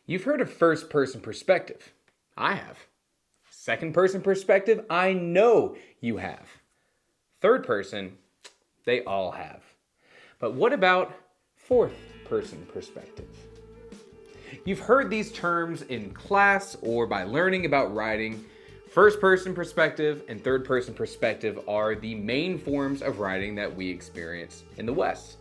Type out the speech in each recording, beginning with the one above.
You've heard of first-person perspective. I have. Second-person perspective, I know you have. Third person, they all have. But what about fourth-person perspective? You've heard these terms in class or by learning about writing. First-person perspective and third-person perspective are the main forms of writing that we experience in the West.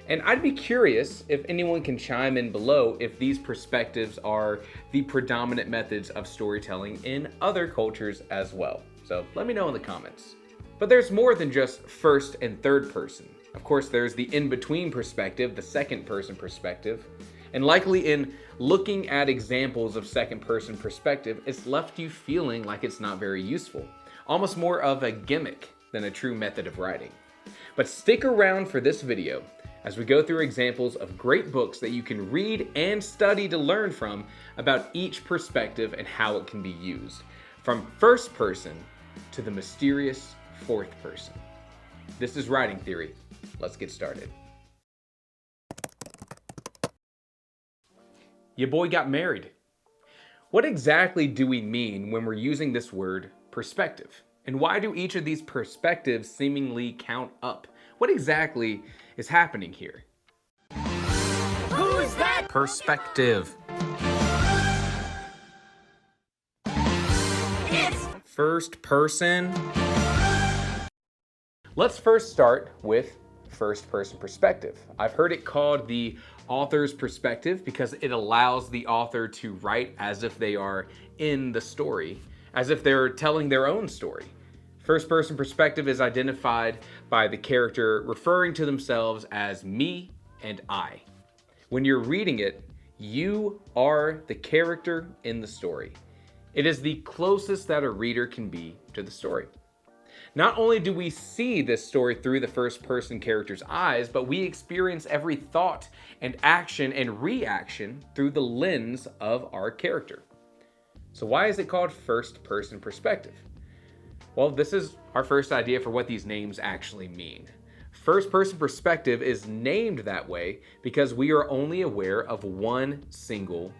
And I'd be curious if anyone can chime in below if these perspectives are the predominant methods of storytelling in other cultures as well. So let me know in the comments. But there's more than just first and third person. Of course, there's the in-between perspective, the second person perspective. And likely in looking at examples of second person perspective, it's left you feeling like it's not very useful. Almost more of a gimmick than a true method of writing. But stick around for this video as we go through examples of great books that you can read and study to learn from about each perspective and how it can be used. From first person to the mysterious fourth person. This is Writing Theory. Let's get started. Your boy got married. What exactly do we mean when we're using this word perspective? And why do each of these perspectives seemingly count up? What exactly is happening here? Who's that? Perspective. It's First person. Let's first start with first person perspective. I've heard it called the author's perspective because it allows the author to write as if they are in the story, as if they're telling their own story. First person perspective is identified by the character referring to themselves as me and I. When you're reading it, you are the character in the story. It is the closest that a reader can be to the story. Not only do we see this story through the first person character's eyes, but we experience every thought and action and reaction through the lens of our character. So why is it called first person perspective? Well, this is our first idea for what these names actually mean. First person perspective is named that way because we are only aware of one single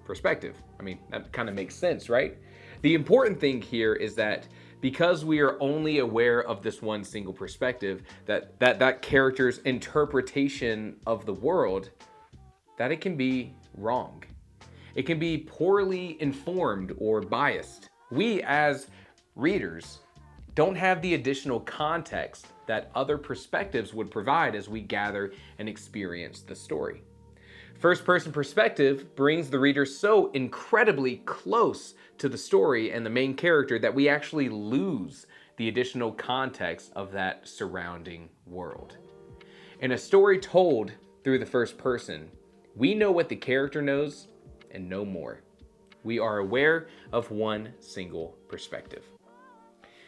perspective. I mean, that kind of makes sense, right? The important thing here is that because we are only aware of this one single perspective, that character's interpretation of the world, that it can be wrong. It can be poorly informed or biased. We as readers don't have the additional context that other perspectives would provide as we gather and experience the story. First person perspective brings the reader so incredibly close to the story and the main character that we actually lose the additional context of that surrounding world. In a story told through the first person, we know what the character knows and no more. We are aware of one single perspective.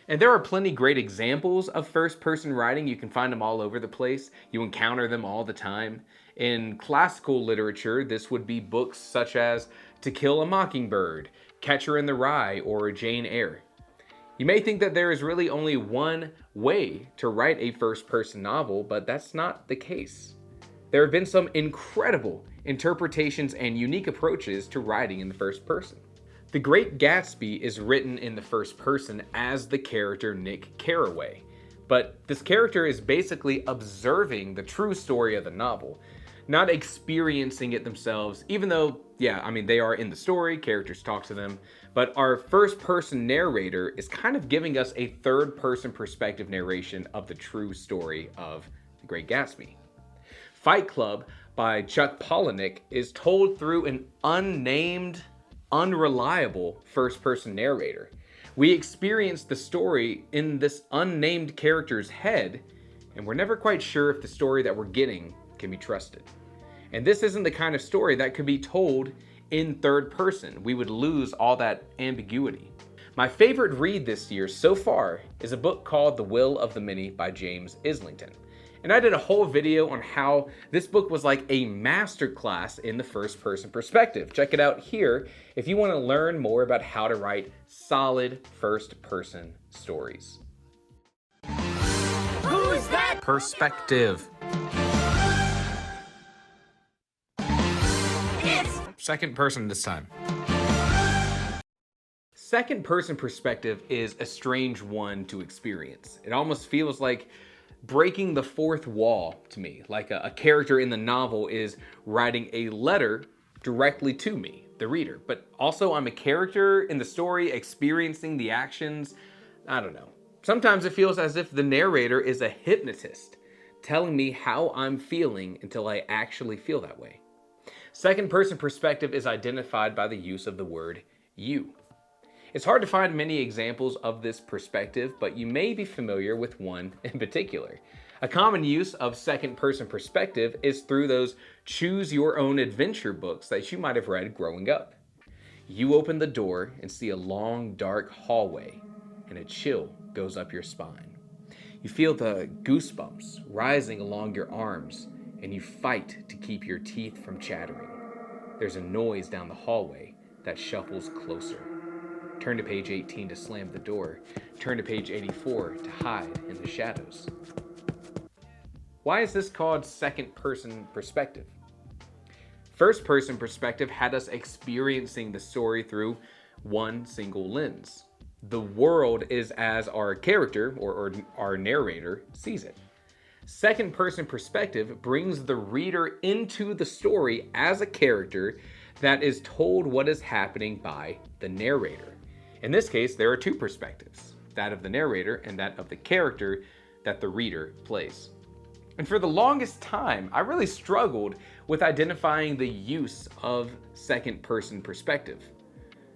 And there are plenty great examples of first-person writing. You can find them all over the place. You encounter them all the time. In classical literature, this would be books such as To Kill a Mockingbird, Catcher in the Rye, or Jane Eyre. You may think that there is really only one way to write a first-person novel, but that's not the case. There have been some incredible interpretations and unique approaches to writing in the first person. The Great Gatsby is written in the first person as the character Nick Carraway, but this character is basically observing the true story of the novel, not experiencing it themselves, even though, they are in the story, characters talk to them, but our first person narrator is kind of giving us a third person perspective narration of the true story of The Great Gatsby. Fight Club by Chuck Palahniuk is told through an unnamed, unreliable first-person narrator. We experience the story in this unnamed character's head, and we're never quite sure if the story that we're getting can be trusted. And this isn't the kind of story that could be told in third person. We would lose all that ambiguity. My favorite read this year so far is a book called The Will of the Many by James Islington. And I did a whole video on how this book was like a masterclass in the first person perspective. Check it out here if you want to learn more about how to write solid first person stories. Who's that? Perspective. It's second person this time. Second person perspective is a strange one to experience. It almost feels like breaking the fourth wall to me, like a character in the novel is writing a letter directly to me, the reader, but also I'm a character in the story experiencing the actions. I don't know. Sometimes it feels as if the narrator is a hypnotist, telling me how I'm feeling until I actually feel that way. Second person perspective is identified by the use of the word you. It's hard to find many examples of this perspective, but you may be familiar with one in particular. A common use of second person perspective is through those choose your own adventure books that you might have read growing up. You open the door and see a long, dark hallway, and a chill goes up your spine. You feel the goosebumps rising along your arms, and you fight to keep your teeth from chattering. There's a noise down the hallway that shuffles closer. Turn to page 18 to slam the door. Turn to page 84 to hide in the shadows. Why is this called second person perspective? First person perspective had us experiencing the story through one single lens. The world is as our character or our narrator sees it. Second person perspective brings the reader into the story as a character that is told what is happening by the narrator. In this case, there are two perspectives, that of the narrator and that of the character that the reader plays. And for the longest time, I really struggled with identifying the use of second person perspective.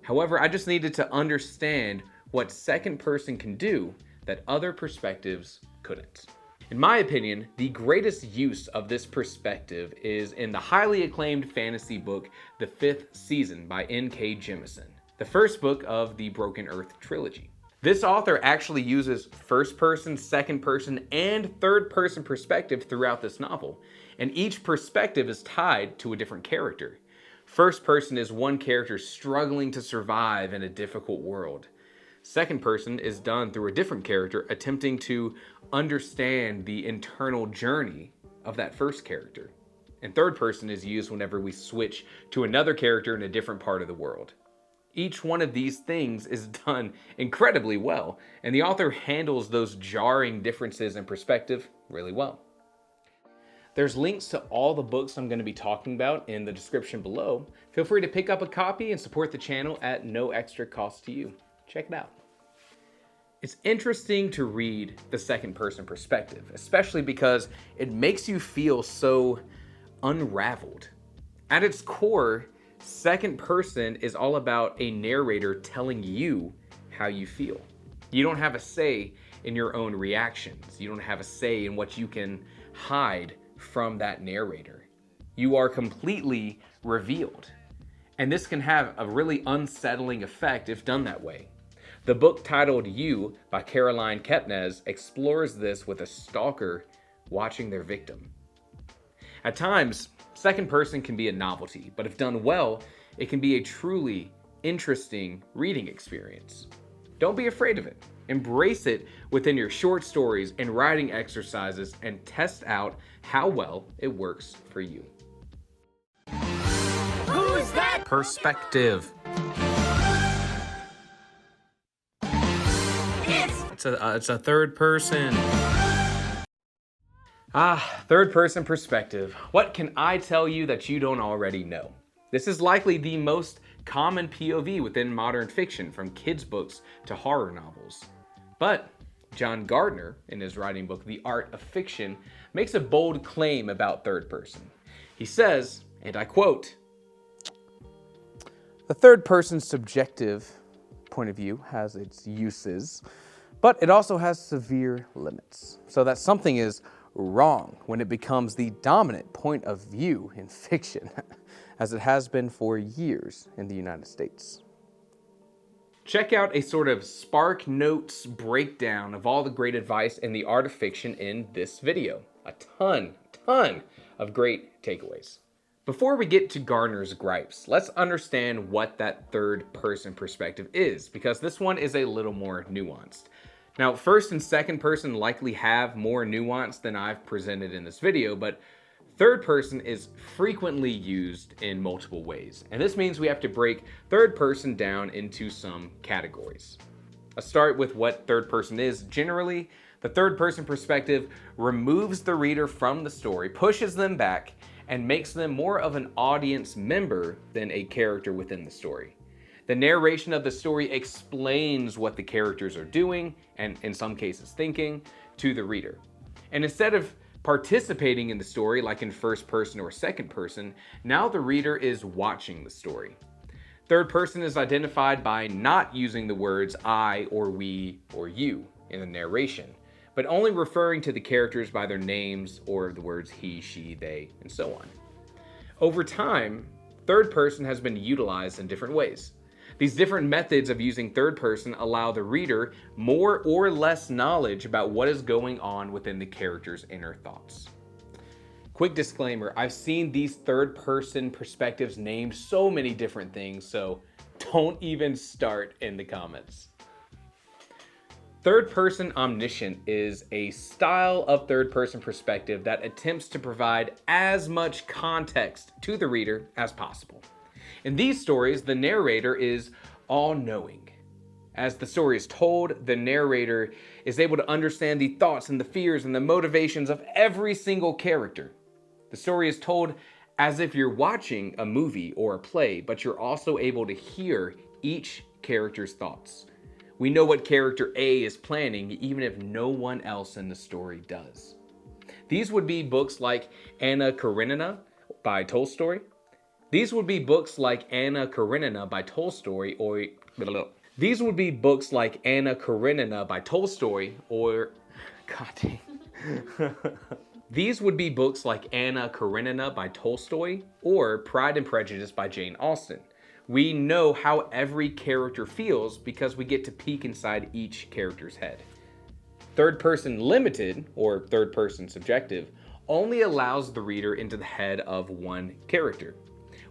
However, I just needed to understand what second person can do that other perspectives couldn't. In my opinion, the greatest use of this perspective is in the highly acclaimed fantasy book, The Fifth Season by N.K. Jemisin, the first book of the Broken Earth trilogy. This author actually uses first person, second person, and third person perspective throughout this novel, and each perspective is tied to a different character. First person is one character struggling to survive in a difficult world. Second person is done through a different character attempting to understand the internal journey of that first character. And third person is used whenever we switch to another character in a different part of the world. Each one of these things is done incredibly well, and the author handles those jarring differences in perspective really well. There's links to all the books I'm going to be talking about in the description below. Feel free to pick up a copy and support the channel at no extra cost to you. Check it out. It's interesting to read the second person perspective, especially because it makes you feel so unraveled. At its core, second person is all about a narrator telling you how you feel. You don't have a say in your own reactions. You don't have a say in what you can hide from that narrator. You are completely revealed. And this can have a really unsettling effect if done that way. The book titled You by Caroline Kepnes explores this with a stalker watching their victim. At times, second person can be a novelty, but if done well, it can be a truly interesting reading experience. Don't be afraid of it. Embrace it within your short stories and writing exercises and test out how well it works for you. Who's that? Perspective. It's a third person. Third person perspective. What can I tell you that you don't already know? This is likely the most common POV within modern fiction, from kids' books to horror novels. But John Gardner, in his writing book, The Art of Fiction, makes a bold claim about third person. He says, and I quote, "The third person subjective point of view has its uses, but it also has severe limits, so that something is wrong when it becomes the dominant point of view in fiction, as it has been for years in the United States." Check out a sort of Spark Notes breakdown of all the great advice in The Art of Fiction in this video. A ton of great takeaways. Before we get to Gardner's gripes, let's understand what that third person perspective is, because this one is a little more nuanced. Now, first and second person likely have more nuance than I've presented in this video, but Third person is frequently used in multiple ways, and this means we have to break third person down into some categories. Let's start with what third person is. Generally, the third person perspective removes the reader from the story, pushes them back, and makes them more of an audience member than a character within the story. The narration of the story explains what the characters are doing, and in some cases thinking, to the reader. And instead of participating in the story like in first person or second person, now the reader is watching the story. Third person is identified by not using the words I or we or you in the narration, but only referring to the characters by their names or the words he, she, they, and so on. Over time, third person has been utilized in different ways. These different methods of using third person allow the reader more or less knowledge about what is going on within the character's inner thoughts. Quick disclaimer, I've seen these third person perspectives named so many different things, so don't even start in the comments. Third person omniscient is a style of third person perspective that attempts to provide as much context to the reader as possible. In these stories, the narrator is all-knowing. As the story is told, the narrator is able to understand the thoughts and the fears and the motivations of every single character. The story is told as if you're watching a movie or a play, but you're also able to hear each character's thoughts. We know what character A is planning, even if no one else in the story does. These would be books like Anna Karenina by Tolstoy. These would be books like Anna Karenina by Tolstoy or These would be books like Anna Karenina by Tolstoy or God dang. These would be books like Anna Karenina by Tolstoy or Pride and Prejudice by Jane Austen. We know how every character feels because we get to peek inside each character's head. Third person limited, or third person subjective, only allows the reader into the head of one character.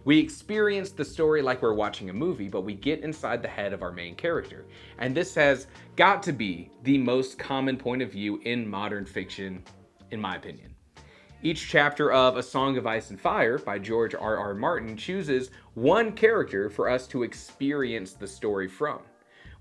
We experience the story like we're watching a movie, but we get inside the head of our main character. And this has got to be the most common point of view in modern fiction, in my opinion. Each chapter of A Song of Ice and Fire by George R.R. Martin chooses one character for us to experience the story from.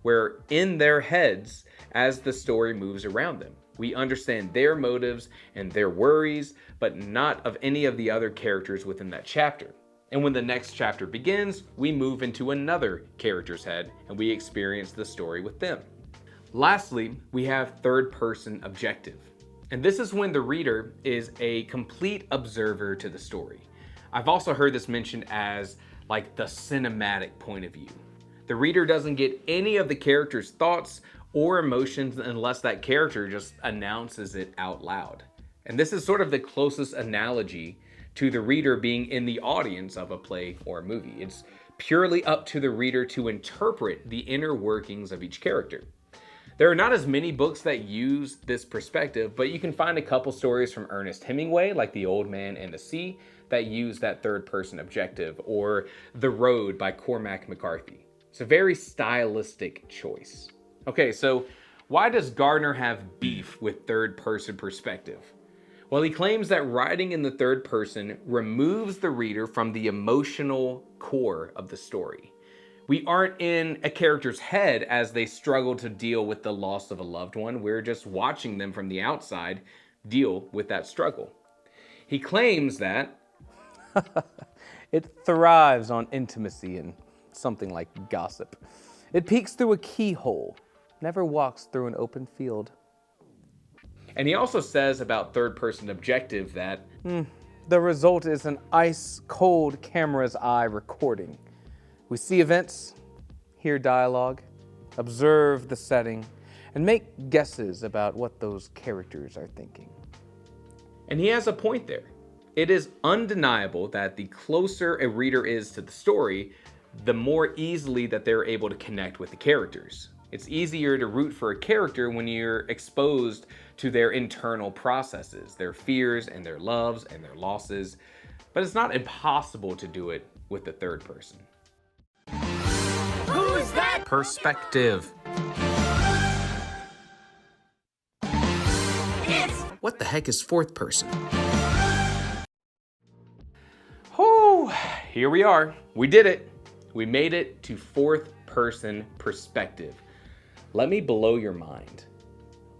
We're in their heads as the story moves around them. We understand their motives and their worries, but not of any of the other characters within that chapter. And when the next chapter begins, we move into another character's head and we experience the story with them. Lastly, we have third person objective. And this is when the reader is a complete observer to the story. I've also heard this mentioned as like the cinematic point of view. The reader doesn't get any of the character's thoughts or emotions unless that character just announces it out loud. And this is sort of the closest analogy to the reader being in the audience of a play or a movie. It's purely up to the reader to interpret the inner workings of each character. There are not as many books that use this perspective, but you can find a couple stories from Ernest Hemingway, like The Old Man and the Sea, that use that third person objective, or The Road by Cormac McCarthy. It's a very stylistic choice. Okay, so why does Gardner have beef with third person perspective? Well, he claims that writing in the third person removes the reader from the emotional core of the story. We aren't in a character's head as they struggle to deal with the loss of a loved one. We're just watching them from the outside deal with that struggle. He claims that it thrives on intimacy and something like gossip. It peeks through a keyhole, never walks through an open field. And he also says about third person objective that the result is an ice-cold camera's eye recording. We see events, hear dialogue, observe the setting, and make guesses about what those characters are thinking. And he has a point there. It is undeniable that the closer a reader is to the story, the more easily that they're able to connect with the characters. It's easier to root for a character when you're exposed to their internal processes, their fears and their loves and their losses, but it's not impossible to do it with the third person. Who's that? Perspective. It's What the heck is fourth person? here we are. We did it. We made it to fourth person perspective. Let me blow your mind.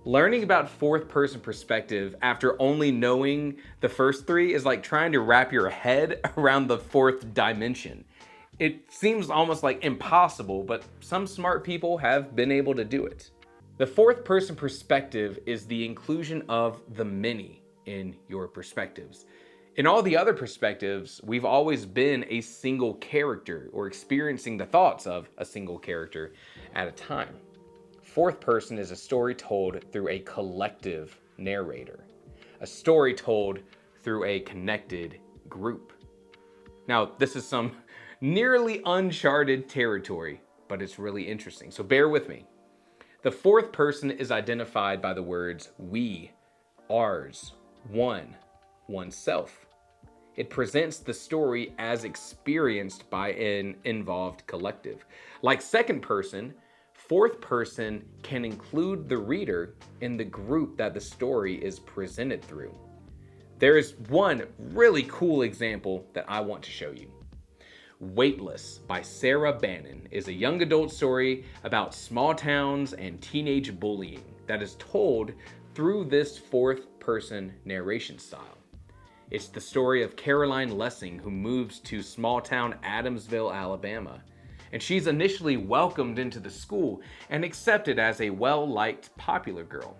Learning about fourth person perspective after only knowing the first three is like trying to wrap your head around the fourth dimension. It seems almost like impossible, but some smart people have been able to do it. The fourth person perspective is the inclusion of the many in your perspectives. In all the other perspectives, we've always been a single character or experiencing the thoughts of a single character at a time. Fourth person is a story told through a collective narrator, a story told through a connected group. Now, this is some nearly uncharted territory, but it's really interesting, so bear with me. The fourth person is identified by the words we, ours, one, oneself. It presents the story as experienced by an involved collective. Like second person, fourth person can include the reader in the group that the story is presented through. There is one really cool example that I want to show you. Weightless by Sarah Bannon is a young adult story about small towns and teenage bullying that is told through this fourth person narration style. It's the story of Caroline Lessing, who moves to small town Adamsville, Alabama, and she's initially welcomed into the school and accepted as a well-liked, popular girl.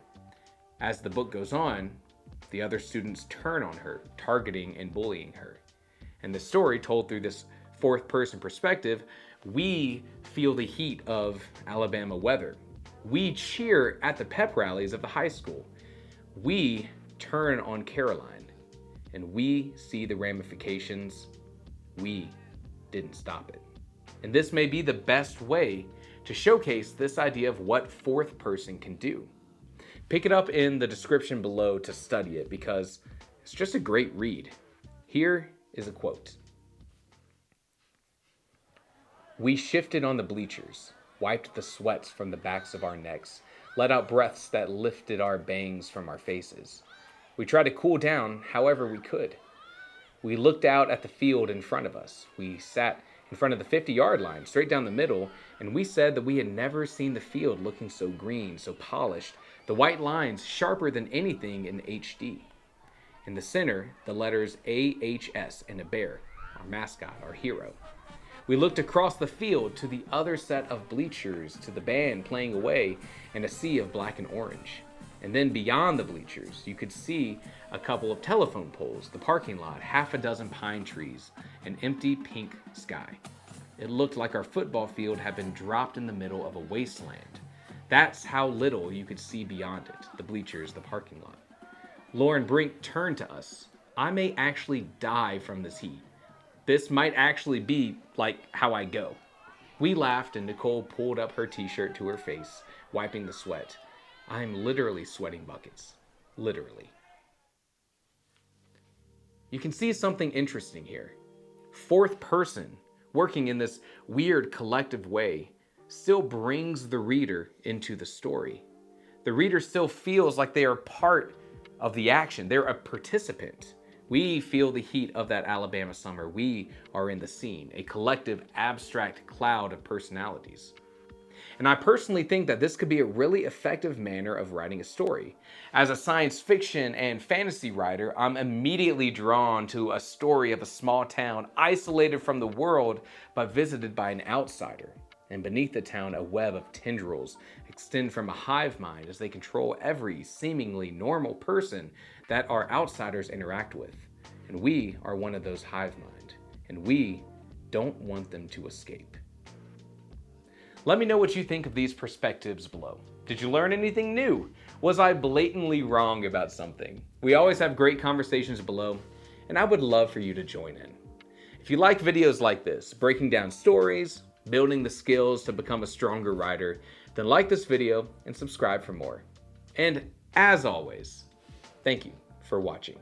As the book goes on, the other students turn on her, targeting and bullying her. And the story, told through this fourth person perspective, we feel the heat of Alabama weather. We cheer at the pep rallies of the high school. We turn on Caroline, and we see the ramifications. We didn't stop it. And this may be the best way to showcase this idea of what fourth person can do. Pick it up in the description below to study it, because it's just a great read. Here is a quote. We shifted on the bleachers, wiped the sweats from the backs of our necks, let out breaths that lifted our bangs from our faces. We tried to cool down however we could. We looked out at the field in front of us. We sat in front of the 50-yard line, straight down the middle, and we said that we had never seen the field looking so green, so polished, the white lines sharper than anything in HD. In the center, the letters AHS and a bear, our mascot, our hero. We looked across the field to the other set of bleachers, to the band playing away, and a sea of black and orange. And then beyond the bleachers, you could see a couple of telephone poles, the parking lot, half a dozen pine trees, an empty pink sky. It looked like our football field had been dropped in the middle of a wasteland. That's how little you could see beyond it, the bleachers, the parking lot. Lauren Brink turned to us. I may actually die from this heat. This might actually be like how I go. We laughed, and Nicole pulled up her t-shirt to her face, wiping the sweat. I'm literally sweating buckets. Literally. You can see something interesting here. Fourth person, working in this weird collective way, still brings the reader into the story. The reader still feels like they are part of the action. They're a participant. We feel the heat of that Alabama summer. We are in the scene, a collective abstract cloud of personalities. And I personally think that this could be a really effective manner of writing a story. As a science fiction and fantasy writer, I'm immediately drawn to a story of a small town isolated from the world but visited by an outsider. And beneath the town, a web of tendrils extend from a hive mind as they control every seemingly normal person that our outsiders interact with. And we are one of those hive mind, and we don't want them to escape. Let me know what you think of these perspectives below. Did you learn anything new? Was I blatantly wrong about something? We always have great conversations below, and I would love for you to join in. If you like videos like this, breaking down stories, building the skills to become a stronger writer, then like this video and subscribe for more. And as always, thank you for watching.